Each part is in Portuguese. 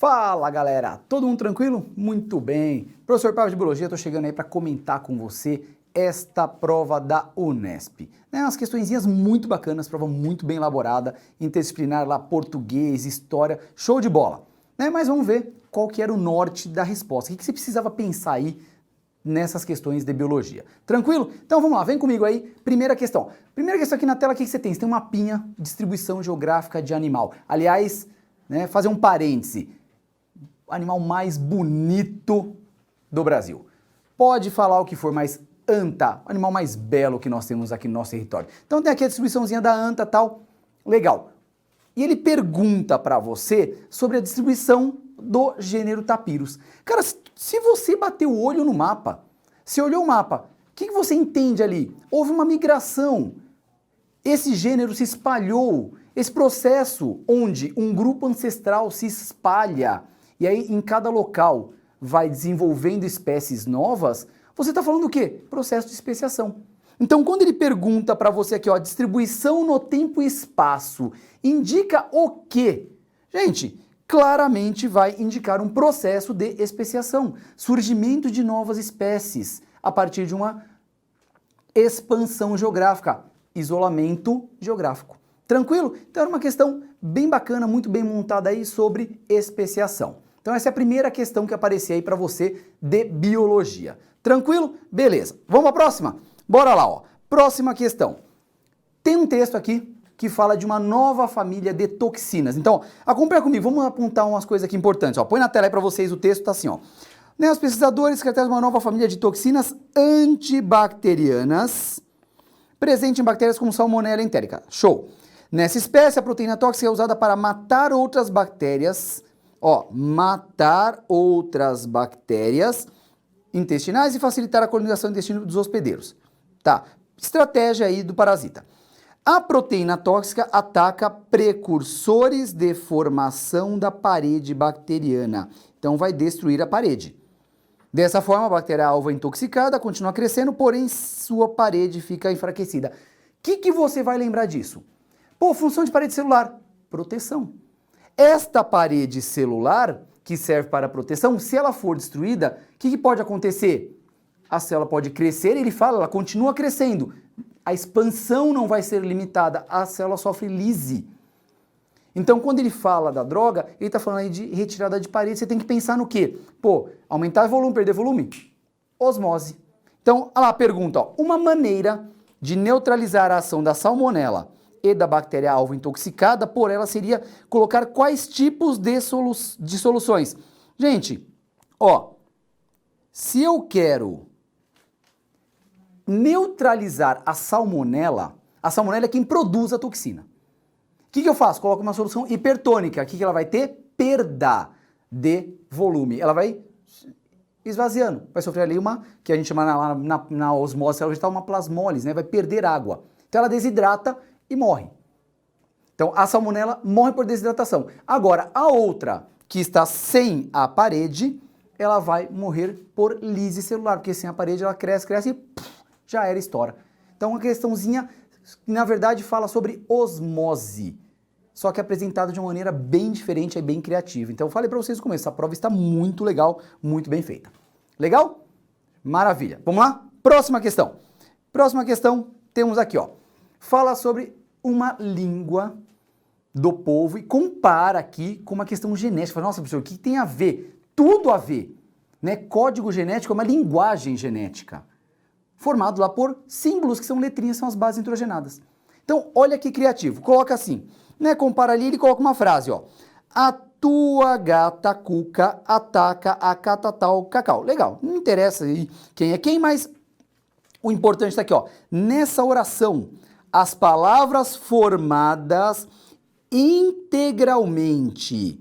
Fala galera, todo mundo tranquilo? Muito bem. Professor Pablo de Biologia, estou chegando aí para comentar com você esta prova da Unesp. Umas questõezinhas muito bacanas, prova muito bem elaborada, interdisciplinar lá, português, história, show de bola. Mas vamos ver qual que era o norte da resposta, o que você precisava pensar aí nessas questões de biologia. Tranquilo? Então vamos lá, vem comigo aí. Primeira questão. Primeira questão aqui na tela, o que você tem? Você tem um mapinha, distribuição geográfica de animal. Aliás, fazer um parêntese. O animal mais bonito do Brasil. Pode falar o que for, mas anta, o animal mais belo que nós temos aqui no nosso território. Então tem aqui a distribuiçãozinha da anta, tal, legal. E ele pergunta para você sobre a distribuição do gênero Tapirus. Cara, se você bater o olho no mapa, se olhou o mapa, o que você entende ali? Houve uma migração, esse gênero se espalhou, esse processo onde um grupo ancestral se espalha, e aí em cada local vai desenvolvendo espécies novas, você está falando o quê? Processo de especiação. Então quando ele pergunta para você aqui, ó, distribuição no tempo e espaço, indica o quê? Gente, claramente vai indicar um processo de especiação, surgimento de novas espécies a partir de uma expansão geográfica, isolamento geográfico. Tranquilo? Então era uma questão bem bacana, muito bem montada aí sobre especiação. Então essa é a primeira questão que aparecia aí para você de biologia. Tranquilo? Beleza. Vamos à próxima? Bora lá, ó. Próxima questão. Tem um texto aqui que fala de uma nova família de toxinas. Então, acompanha comigo, vamos apontar umas coisas aqui importantes. Ó. Põe na tela aí para vocês, o texto tá assim, ó. Os pesquisadores caracterizam uma nova família de toxinas antibacterianas presente em bactérias como Salmonella entérica. Show! Nessa espécie, a proteína tóxica é usada para matar outras bactérias, matar outras bactérias intestinais e facilitar a colonização do intestino dos hospedeiros. Tá, estratégia aí do parasita. A proteína tóxica ataca precursores de formação da parede bacteriana. Então vai destruir a parede. Dessa forma, a bactéria alva intoxicada continua crescendo, porém sua parede fica enfraquecida. O que você vai lembrar disso? Função de parede celular, proteção. Esta parede celular, que serve para proteção, se ela for destruída, o que pode acontecer? A célula pode crescer, ele fala, ela continua crescendo. A expansão não vai ser limitada, a célula sofre lise. Então, quando ele fala da droga, ele está falando aí de retirada de parede, você tem que pensar no quê? Aumentar volume, perder volume? Osmose. Então, olha lá a pergunta, uma maneira de neutralizar a ação da salmonela e da bactéria alvo intoxicada por ela seria colocar quais tipos de soluções? Gente, se eu quero neutralizar a salmonela é quem produz a toxina. O que eu faço? Coloco uma solução hipertônica. O que ela vai ter? Perda de volume. Ela vai esvaziando. Vai sofrer ali que a gente chama na osmose celular vegetal, uma plasmólise, vai perder água. Então ela desidrata e morre. Então a salmonela morre por desidratação. Agora, a outra, que está sem a parede, ela vai morrer por lise celular, porque sem a parede ela cresce e já era, estoura. Então uma questãozinha que na verdade fala sobre osmose, só que apresentada de uma maneira bem diferente e bem criativa. Então eu falei para vocês no começo, essa prova está muito legal, muito bem feita. Legal? Maravilha. Vamos lá? Próxima questão. Próxima questão, temos aqui, fala sobre uma língua do povo e compara aqui com uma questão genética. Fala, nossa, professor, o que tem a ver? Tudo a ver. Código genético é uma linguagem genética, formado lá por símbolos, que são letrinhas, são as bases nitrogenadas. Então, olha que criativo. Coloca assim, compara ali, ele coloca uma frase, A tua gata cuca ataca a catatal cacau. Legal, não interessa aí quem é quem, mas o importante está aqui, nessa oração, as palavras formadas integralmente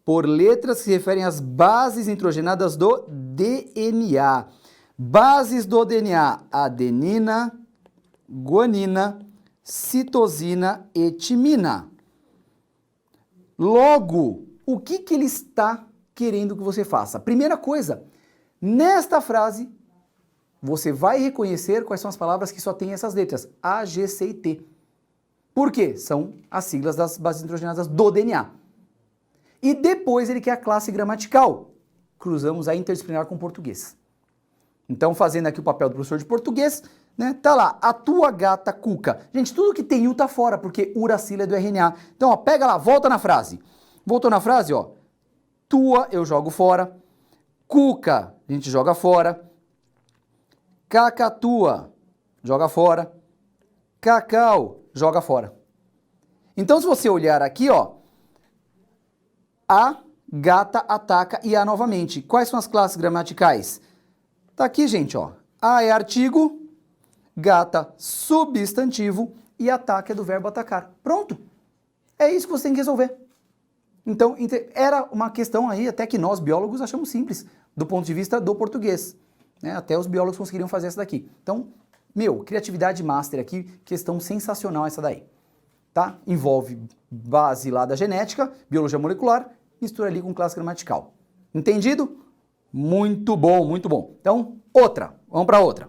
por letras que se referem às bases nitrogenadas do DNA. Bases do DNA: adenina, guanina, citosina e timina. Logo, o que ele está querendo que você faça? Primeira coisa, nesta frase, você vai reconhecer quais são as palavras que só têm essas letras, A, G, C e T. Por quê? São as siglas das bases nitrogenadas do DNA. E depois ele quer a classe gramatical. Cruzamos a interdisciplinar com português. Então, fazendo aqui o papel do professor de português, né? Tá lá, a tua gata Cuca. Gente, tudo que tem U tá fora, porque Uracila é do RNA. Então, ó, pega lá, volta na frase. Voltou na frase, ó. Tua, eu jogo fora. Cuca, a gente joga fora. Cacatua, joga fora. Cacau, joga fora. Então, se você olhar aqui, ó, a gata ataca e a novamente. Quais são as classes gramaticais? Tá aqui, gente, ó. A é artigo, gata substantivo e ataque é do verbo atacar. Pronto. É isso que você tem que resolver. Então, era uma questão aí até que nós, biólogos, achamos simples, do ponto de vista do português. Né? Até os biólogos conseguiriam fazer essa daqui. Então, criatividade master aqui, questão sensacional essa daí. Tá? Envolve base lá da genética, biologia molecular, mistura ali com classe gramatical. Entendido? Muito bom, muito bom. Então, outra. Vamos para outra.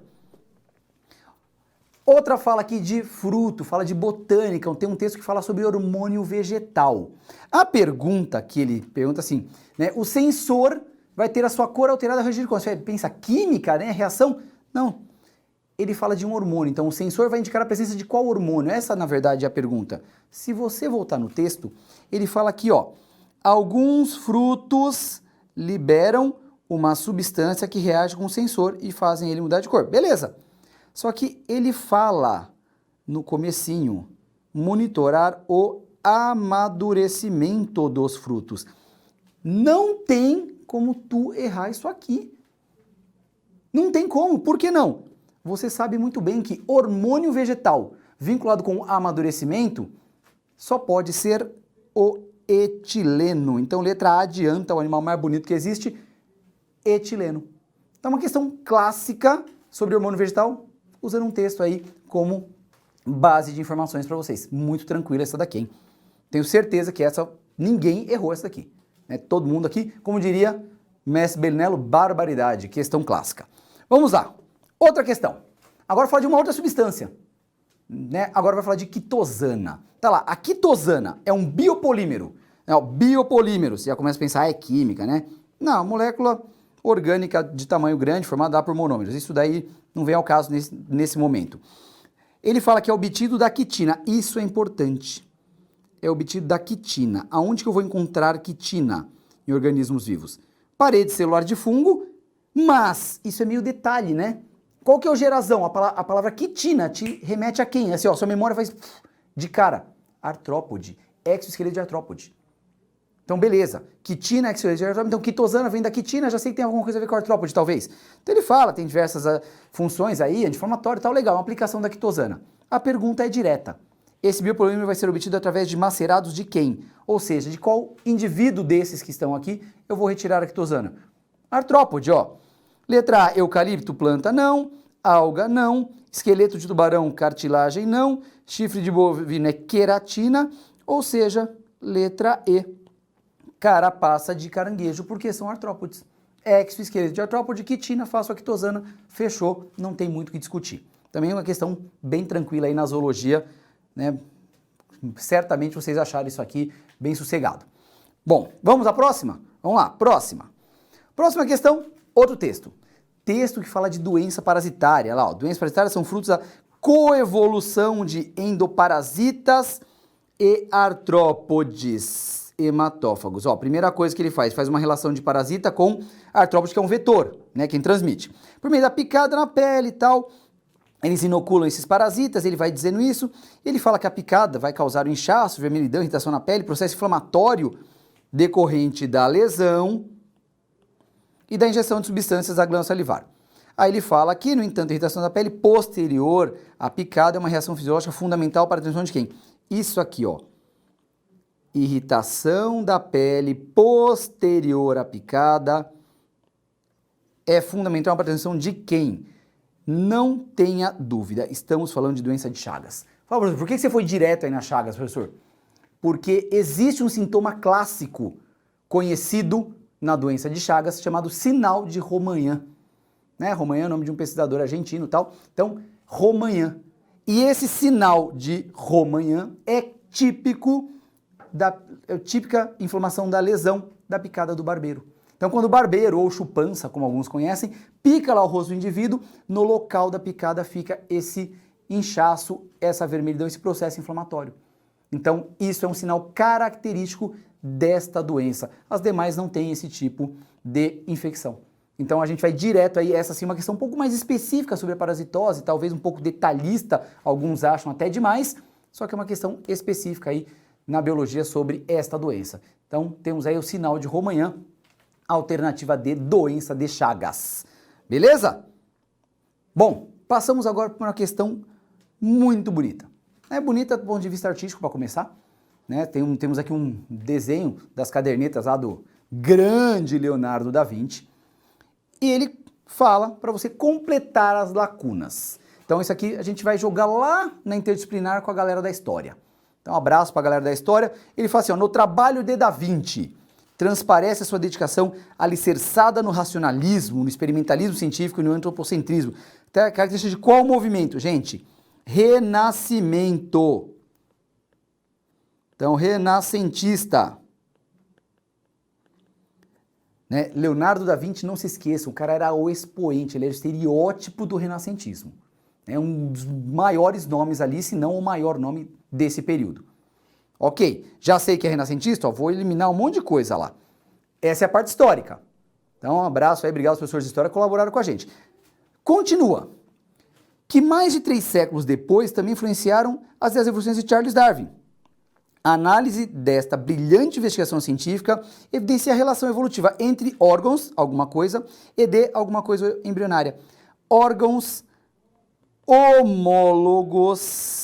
Outra fala aqui de fruto, fala de botânica, tem um texto que fala sobre hormônio vegetal. A pergunta que ele pergunta assim, né, o sensor vai ter a sua cor alterada a regir como? Você pensa química, né, reação? Não. Ele fala de um hormônio, então o sensor vai indicar a presença de qual hormônio? Essa, na verdade, é a pergunta. Se você voltar no texto, ele fala aqui, ó, alguns frutos liberam uma substância que reage com o sensor e fazem ele mudar de cor. Beleza. Só que ele fala no comecinho, monitorar o amadurecimento dos frutos. Não tem como tu errar isso aqui. Não tem como. Por que não? Você sabe muito bem que hormônio vegetal vinculado com amadurecimento só pode ser o etileno. Então, letra A adianta o animal mais bonito que existe, etileno. Então, uma questão clássica sobre hormônio vegetal, usando um texto aí como base de informações para vocês. Muito tranquila essa daqui, hein? Tenho certeza que ninguém errou essa daqui. Né? Todo mundo aqui, como diria Mestre Belinello, barbaridade, questão clássica. Vamos lá. Outra questão. Agora fala de uma outra substância. Né? Agora vai falar de quitosana. Tá lá, a quitosana é um biopolímero. É, o biopolímero, você já começa a pensar, é química, né? Não, molécula orgânica de tamanho grande, formada por monômeros. Isso daí não vem ao caso nesse momento. Ele fala que é obtido da quitina. Isso é importante. É obtido da quitina. Aonde que eu vou encontrar quitina em organismos vivos? Parede celular de fungo, mas isso é meio detalhe, né? Qual que é o gerazão? A palavra quitina te remete a quem? Assim, ó, sua memória faz de cara. Artrópode. Exoesqueleto de artrópode. Então, beleza. Quitina, exoesqueleto de artrópode. Então, quitosana vem da quitina, já sei que tem alguma coisa a ver com artrópode, talvez. Então, ele fala, tem diversas funções aí, anti-inflamatório e tal, legal, uma aplicação da quitosana. A pergunta é direta. Esse biopolímero vai ser obtido através de macerados de quem? Ou seja, de qual indivíduo desses que estão aqui eu vou retirar a quitosana? Artrópode, ó. Letra A, eucalipto, planta, não. Alga, não. Esqueleto de tubarão, cartilagem, não. Chifre de bovino é queratina. Ou seja, letra E, carapaça de caranguejo, porque são artrópodes. Exoesqueleto de artrópode, quitina, faço a quitosana, fechou, não tem muito o que discutir. Também é uma questão bem tranquila aí na zoologia, né? Certamente vocês acharam isso aqui bem sossegado. Bom, vamos à próxima? Vamos lá, próxima. Próxima questão, outro texto. Texto que fala de doença parasitária. Lá, ó, doenças parasitárias são frutos da coevolução de endoparasitas e artrópodes hematófagos. Ó, primeira coisa que ele faz uma relação de parasita com artrópode, que é um vetor, né, quem transmite. Por meio da picada na pele e tal, eles inoculam esses parasitas, ele vai dizendo isso, ele fala que a picada vai causar um inchaço, vermelhidão, irritação na pele, processo inflamatório decorrente da lesão e da injeção de substâncias à glândula salivar. Aí ele fala que, no entanto, a irritação da pele posterior à picada é uma reação fisiológica fundamental para a transmissão de quem? Isso aqui, ó. Irritação da pele posterior à picada é fundamental para a transmissão de quem? Não tenha dúvida, estamos falando de doença de Chagas. Fala, professor, por que você foi direto aí na Chagas, professor? Porque existe um sintoma clássico conhecido na doença de Chagas chamado sinal de Romanhan. Né? Romanhan é o nome de um pesquisador argentino e tal. Então, Romanhan. E esse sinal de Romanhan é típico da típica inflamação da lesão da picada do barbeiro. Então, quando o barbeiro, ou chupança, como alguns conhecem, pica lá o rosto do indivíduo, no local da picada fica esse inchaço, essa vermelhidão, esse processo inflamatório. Então, isso é um sinal característico desta doença. As demais não têm esse tipo de infecção. Então, a gente vai direto aí, essa sim é uma questão um pouco mais específica sobre a parasitose, talvez um pouco detalhista, alguns acham até demais, só que é uma questão específica aí na biologia sobre esta doença. Então, temos aí o sinal de Romagnat, alternativa D, doença de Chagas. Beleza? Bom, passamos agora para uma questão muito bonita. É bonita do ponto de vista artístico, para começar. Né? Temos aqui um desenho das cadernetas lá do grande Leonardo da Vinci. E ele fala para você completar as lacunas. Então isso aqui a gente vai jogar lá na interdisciplinar com a galera da história. Então um abraço para a galera da história. Ele fala assim, ó, no trabalho de Da Vinci, transparece a sua dedicação alicerçada no racionalismo, no experimentalismo científico e no antropocentrismo. Característica de qual movimento, gente? Renascimento. Então, renascentista. Né? Leonardo da Vinci, não se esqueçam, o cara era o expoente, ele era o estereótipo do renascentismo. É um dos maiores nomes ali, se não o maior nome desse período. Ok, já sei que é renascentista, ó, vou eliminar um monte de coisa lá. Essa é a parte histórica. Então, um abraço aí, obrigado aos professores de história que colaboraram com a gente. Continua. Que mais de 3 séculos depois também influenciaram as 10 revoluções de Charles Darwin. A análise desta brilhante investigação científica evidencia a relação evolutiva entre órgãos, alguma coisa, e de alguma coisa embrionária. Órgãos homólogos.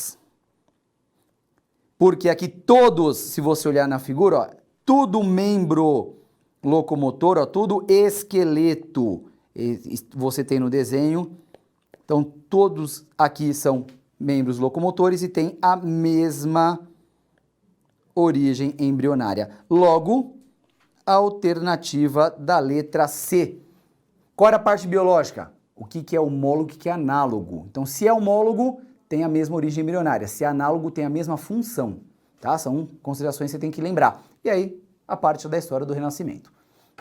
Porque aqui todos, se você olhar na figura, ó, tudo membro locomotor, ó, tudo esqueleto, você tem no desenho. Então, todos aqui são membros locomotores e têm a mesma origem embrionária. Logo, a alternativa da letra C. Qual era a parte biológica? O que é homólogo, o que é análogo? Então, se é homólogo, tem a mesma origem embrionária. Se é análogo, tem a mesma função. Tá? São considerações que você tem que lembrar. E aí, a parte da história do Renascimento.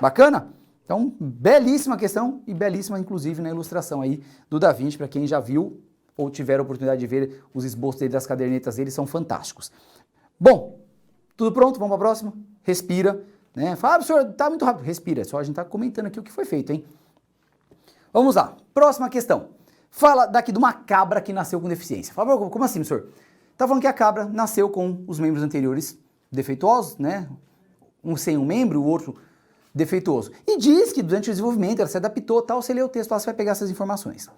Bacana? Então, belíssima questão e belíssima, inclusive, na ilustração aí do Da Vinci, para quem já viu ou tiver a oportunidade de ver os esboços dele, das cadernetas dele, são fantásticos. Bom, tudo pronto? Vamos para a próxima? Respira. Né? Fala, professor, tá muito rápido. Respira, só a gente tá comentando aqui o que foi feito, hein? Vamos lá, próxima questão. Fala daqui de uma cabra que nasceu com deficiência. Fala, como assim, senhor? Tá falando que a cabra nasceu com os membros anteriores defeituosos, né? Um sem um membro, o outro defeituoso. E diz que durante o desenvolvimento ela se adaptou, tal. Você lê o texto lá, você vai pegar essas informações.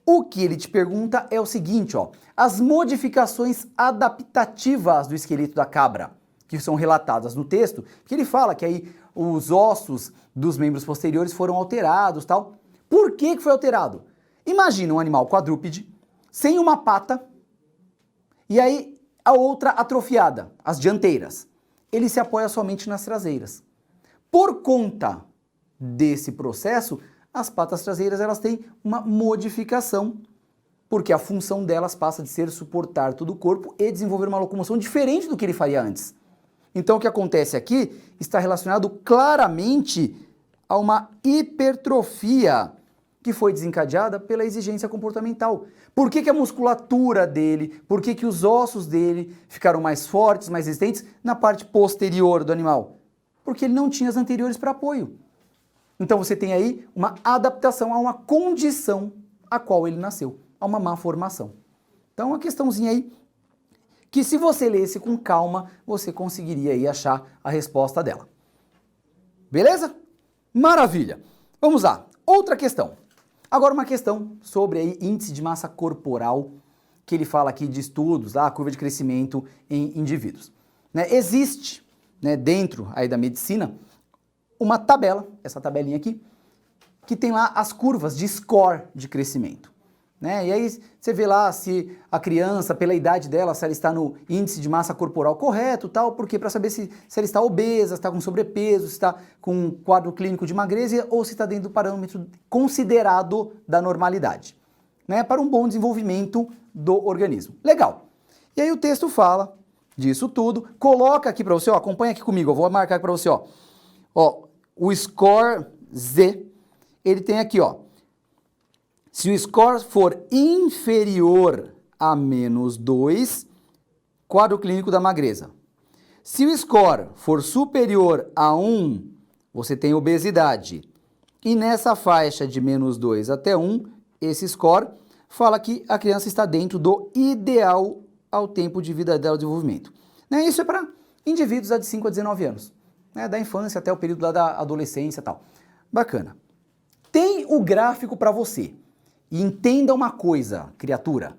O que ele te pergunta é o seguinte, ó. As modificações adaptativas do esqueleto da cabra, que são relatadas no texto, que ele fala que aí os ossos dos membros posteriores foram alterados, tal. Por que foi alterado? Imagina um animal quadrúpede, sem uma pata, e aí a outra atrofiada, as dianteiras. Ele se apoia somente nas traseiras. Por conta desse processo, as patas traseiras elas têm uma modificação, porque a função delas passa de ser suportar todo o corpo e desenvolver uma locomoção diferente do que ele faria antes. Então o que acontece aqui está relacionado claramente a uma hipertrofia que foi desencadeada pela exigência comportamental. Por que a musculatura dele, por que os ossos dele ficaram mais fortes, mais resistentes na parte posterior do animal? Porque ele não tinha as anteriores para apoio. Então você tem aí uma adaptação a uma condição a qual ele nasceu, a uma má formação. Então uma questãozinha aí que se você lesse com calma, você conseguiria aí achar a resposta dela. Beleza? Maravilha! Vamos lá, outra questão. Agora uma questão sobre aí índice de massa corporal, que ele fala aqui de estudos, a curva de crescimento em indivíduos. Né? Existe, né, dentro aí da medicina, uma tabela, essa tabelinha aqui, que tem lá as curvas de score de crescimento. Né? E aí você vê lá se a criança, pela idade dela, se ela está no índice de massa corporal correto, tal, porque para saber se ela está obesa, se está com sobrepeso, se está com um quadro clínico de magreza ou se está dentro do parâmetro considerado da normalidade, né? Para um bom desenvolvimento do organismo. Legal. E aí o texto fala disso tudo, coloca aqui para você, ó, acompanha aqui comigo, eu vou marcar aqui para você, ó. Ó, o score Z, ele tem aqui, ó. Se o score for inferior a -2, quadro clínico da magreza. Se o score for superior a 1, você tem obesidade. E nessa faixa de -2 até 1, esse score fala que a criança está dentro do ideal ao tempo de vida dela, desenvolvimento. Né? Isso é para indivíduos de 5 a 19 anos, né? Da infância até o período lá da adolescência e tal. Bacana. Tem o gráfico para você. E entenda uma coisa, criatura.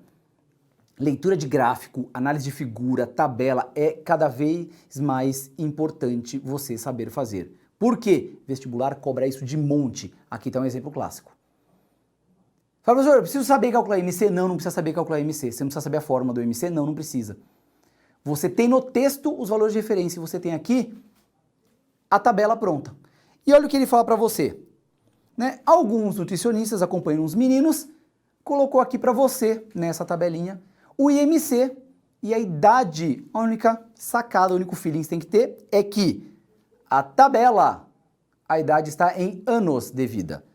Leitura de gráfico, análise de figura, tabela é cada vez mais importante você saber fazer. Por quê? Vestibular cobra isso de monte. Aqui está um exemplo clássico. Fala, professor, eu preciso saber calcular MC? Não, não precisa saber calcular MC. Você não precisa saber a fórmula do MC? Não, não precisa. Você tem no texto os valores de referência e você tem aqui a tabela pronta. E olha o que ele fala para você. Né? Alguns nutricionistas acompanham os meninos, colocou aqui para você, nessa tabelinha, o IMC e a idade. A única sacada, o único feeling que você tem que ter é que a tabela, a idade está em anos de vida.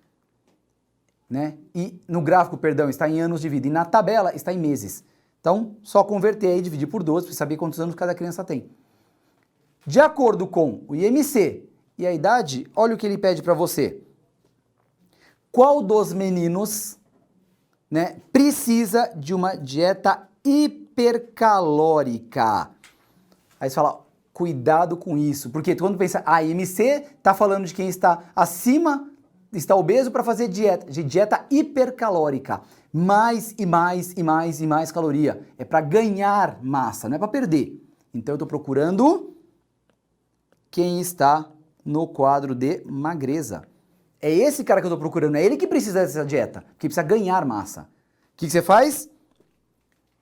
Né? E no gráfico, perdão, está em anos de vida. E na tabela está em meses. Então, só converter aí, dividir por 12 para saber quantos anos cada criança tem. De acordo com o IMC e a idade, olha o que ele pede para você. Qual dos meninos, né, precisa de uma dieta hipercalórica? Aí você fala, cuidado com isso, porque quando pensa, IMC está falando de quem está acima, está obeso para fazer dieta hipercalórica. Mais e mais e mais e mais caloria. É para ganhar massa, não é para perder. Então eu estou procurando quem está no quadro de magreza. É esse cara que eu estou procurando, é ele que precisa dessa dieta, que precisa ganhar massa. O que você faz?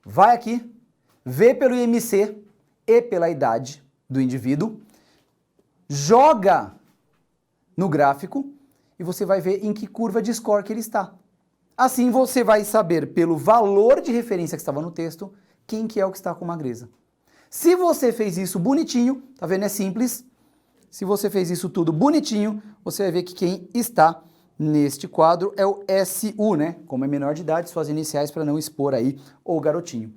Vai aqui, vê pelo IMC e pela idade do indivíduo, joga no gráfico e você vai ver em que curva de score que ele está. Assim você vai saber pelo valor de referência que estava no texto, quem que é o que está com magreza. Se você fez isso bonitinho, tá vendo? É simples. Se você fez isso tudo bonitinho, você vai ver que quem está neste quadro é o SU, né? Como é menor de idade, suas iniciais para não expor aí o garotinho.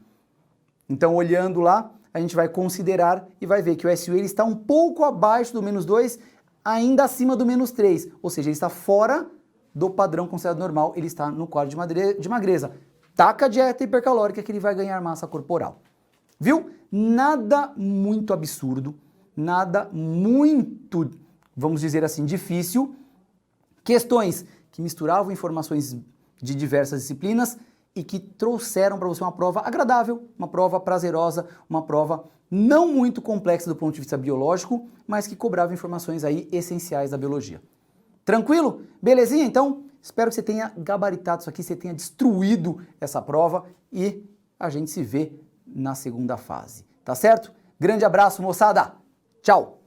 Então, olhando lá, a gente vai considerar e vai ver que o SU ele está um pouco abaixo do -2, ainda acima do -3. Ou seja, ele está fora do padrão considerado normal, ele está no quadro de magreza. Taca a dieta hipercalórica que ele vai ganhar massa corporal. Viu? Nada muito absurdo. Nada muito, vamos dizer assim, difícil. Questões que misturavam informações de diversas disciplinas e que trouxeram para você uma prova agradável, uma prova prazerosa, uma prova não muito complexa do ponto de vista biológico, mas que cobrava informações aí essenciais da biologia. Tranquilo? Belezinha? Então, espero que você tenha gabaritado isso aqui, você tenha destruído essa prova e a gente se vê na segunda fase. Tá certo? Grande abraço, moçada! Tchau!